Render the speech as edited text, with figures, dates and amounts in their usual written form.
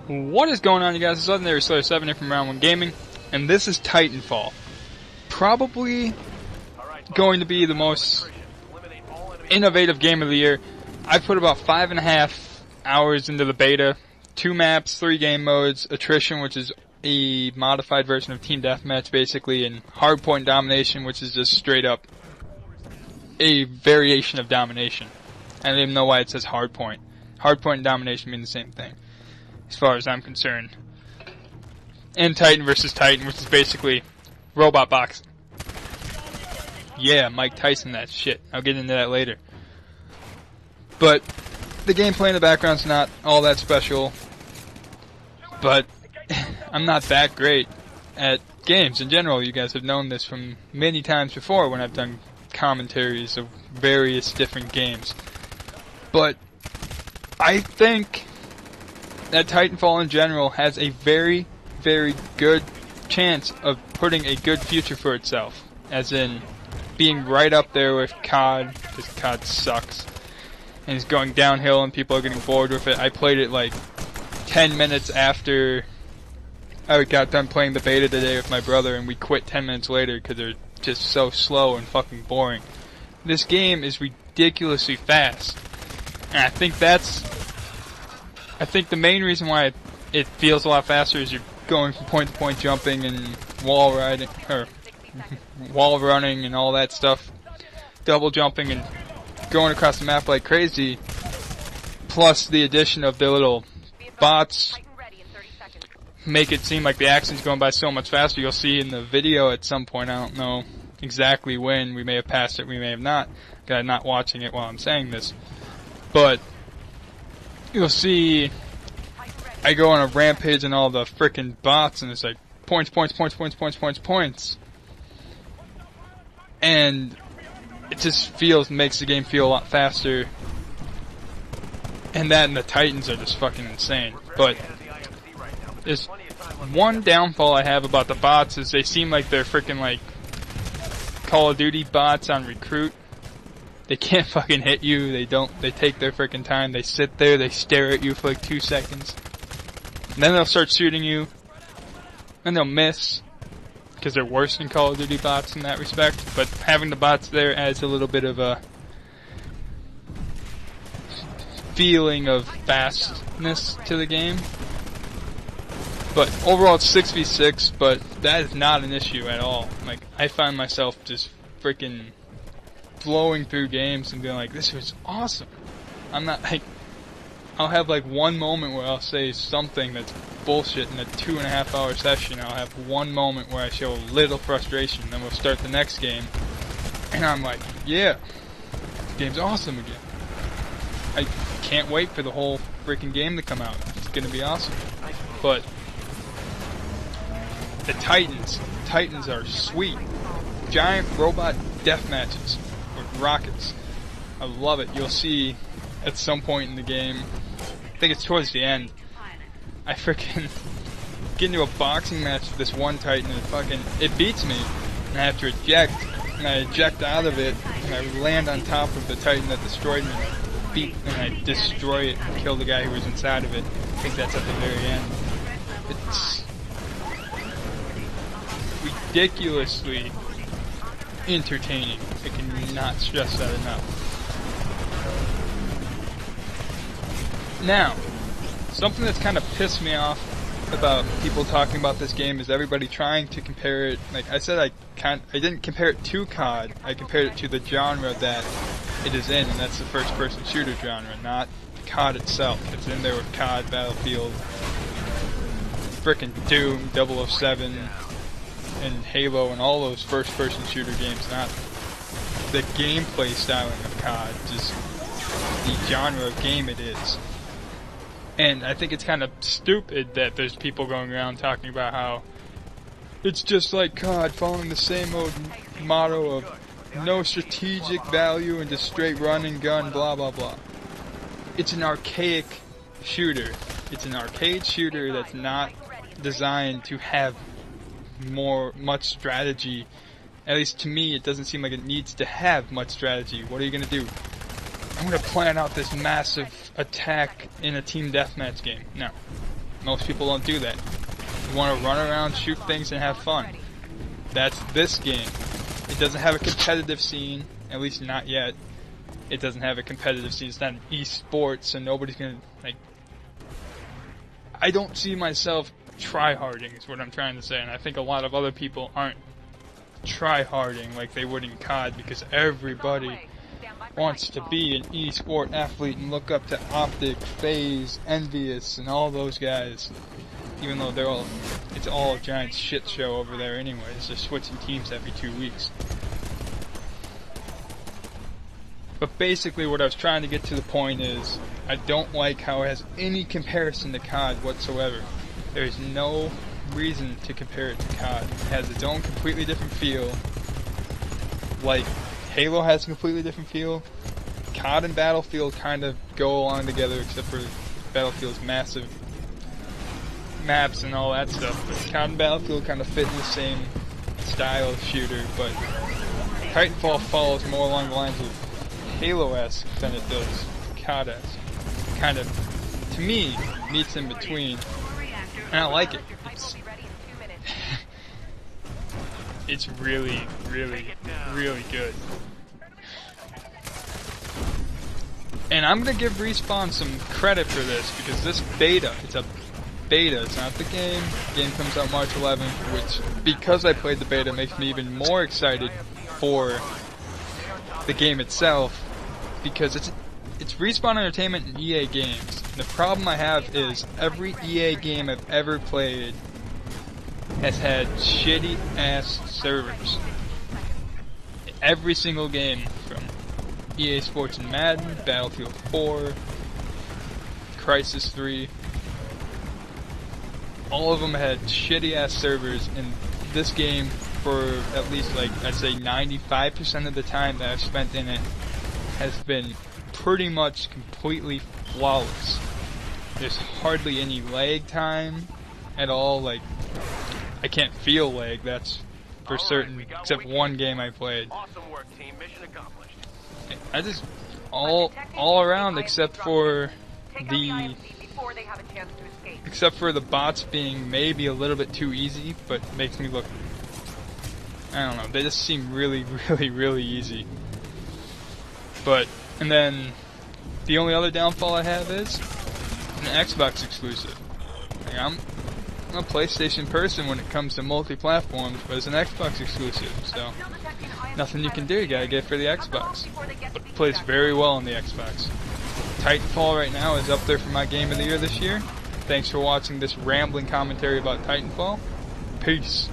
What is going on, you guys? It's Legendary Slayer 7 here from Rambled Gaming, and this is Titanfall. Probably going to be the most innovative game of the year. I put about 5.5 hours into the beta. 2 maps, 3 game modes, attrition, which is a modified version of Team Deathmatch basically, and hardpoint domination, which is just straight up a variation of domination. I don't even know why it says hardpoint. Hardpoint and domination mean the same thing, as far as I'm concerned. And Titan versus Titan, which is basically robot boxing. Yeah, Mike Tyson, that shit. I'll get into that later. But the gameplay in the background's not all that special. But I'm not that great at games in general. You guys have known this from many times before when I've done commentaries of various different games. But I think that Titanfall in general has a very, very good chance of putting a good future for itself. As in, being right up there with COD, because COD sucks. And it's going downhill and people are getting bored with it. I played it like 10 minutes after I got done playing the beta today with my brother, and we quit 10 minutes later because they're just so slow and fucking boring. This game is ridiculously fast. And I think the main reason why it feels a lot faster is you're going from point to point jumping and wall riding, or wall running and all that stuff, double jumping and going across the map like crazy, plus the addition of the little bots make it seem like the action's going by so much faster. You'll see in the video at some point, I don't know exactly when, we may have passed it, we may have not, because I'm not watching it while I'm saying this. But you'll see I go on a rampage and all the frickin' bots, and it's like points, points, points, points, points, points, points. And it just makes the game feel a lot faster. And that and the Titans are just fucking insane. But there's one downfall I have about the bots is they seem like they're frickin' like Call of Duty bots on Recruit. They can't fucking hit you, they take their frickin' time, they sit there, they stare at you for like 2 seconds. And then they'll start shooting you, and they'll miss, because they're worse than Call of Duty bots in that respect. But having the bots there adds a little bit of a feeling of fastness to the game. But overall it's 6v6, but that is not an issue at all. Like, I find myself just frickin' blowing through games and being like, this was awesome. I'm not like, I'll have like one moment where I'll say something that's bullshit in a 2.5 hour session. I'll have one moment where I show a little frustration, then we'll start the next game, and I'm like, yeah, the game's awesome again. I can't wait for the whole freaking game to come out. It's gonna be awesome. But the Titans are sweet. Giant robot death matches with rockets. I love it. You'll see at some point in the game, I think it's towards the end, I freaking get into a boxing match with this one Titan and it beats me, and I have to eject, and I eject out of it, and I land on top of the Titan that destroyed me, and I destroy it and kill the guy who was inside of it. I think that's at the very end. It's ridiculously entertaining. I cannot stress that enough. Now, something that's kind of pissed me off about people talking about this game is everybody trying to compare it. Like I said, I didn't compare it to COD. I compared it to the genre that it is in, and that's the first-person shooter genre, not COD itself. It's in there with COD, Battlefield, frickin' Doom, 007, and Halo, and all those first-person shooter games, not the gameplay styling of COD, just the genre of game it is. And I think it's kind of stupid that there's people going around talking about how it's just like COD, following the same old motto of no strategic value and just straight run and gun, blah blah blah. It's an archaic shooter. It's an arcade shooter that's not designed to have much strategy. At least to me, it doesn't seem like it needs to have much strategy. What are you gonna do? I'm gonna plan out this massive attack in a team deathmatch game. No. Most people don't do that. You want to run around, shoot things, and have fun. That's this game. It doesn't have a competitive scene, at least not yet. It doesn't have a competitive scene. It's not an e-sport, so nobody's gonna, like... I don't see myself try-harding, is what I'm trying to say, and I think a lot of other people aren't try-harding like they would in COD, because everybody wants to be an e-sport athlete and look up to Optic, FaZe, Envious, and all those guys. Even though it's all a giant shit show over there anyways, they're switching teams every 2 weeks. But basically what I was trying to get to the point is, I don't like how it has any comparison to COD whatsoever. There's no reason to compare it to COD. It has its own completely different feel. Like, Halo has a completely different feel. COD and Battlefield kind of go along together, except for Battlefield's massive maps and all that stuff. But COD and Battlefield kind of fit in the same style of shooter, but Titanfall follows more along the lines of Halo-esque than it does COD-esque. Kind of, to me, meets in between. And I like it. It's really, really, really good. And I'm gonna give Respawn some credit for this, because this beta, it's a beta, it's not the game. The game comes out March 11th, which, because I played the beta, makes me even more excited for the game itself, because it's Respawn Entertainment and EA games. And the problem I have is every EA game I've ever played has had shitty ass servers. Every single game, from EA Sports and Madden, Battlefield 4, Crisis 3, all of them had shitty ass servers, and this game, for at least, like, I'd say 95% of the time that I've spent in it, has been pretty much completely flawless. There's hardly any lag time at all. Like, I can't feel lag, that's for certain, except one game I played. I just, all around, except for the bots being maybe a little bit too easy, but makes me look, I don't know, they just seem really, really, really easy. But, and then, the only other downfall I have is an Xbox exclusive. Like, I'm a PlayStation person when it comes to multi-platforms, but it's an Xbox exclusive, so nothing you can do, you gotta get it for the Xbox. But it plays very well on the Xbox. Titanfall right now is up there for my game of the year this year. Thanks for watching this rambling commentary about Titanfall. Peace.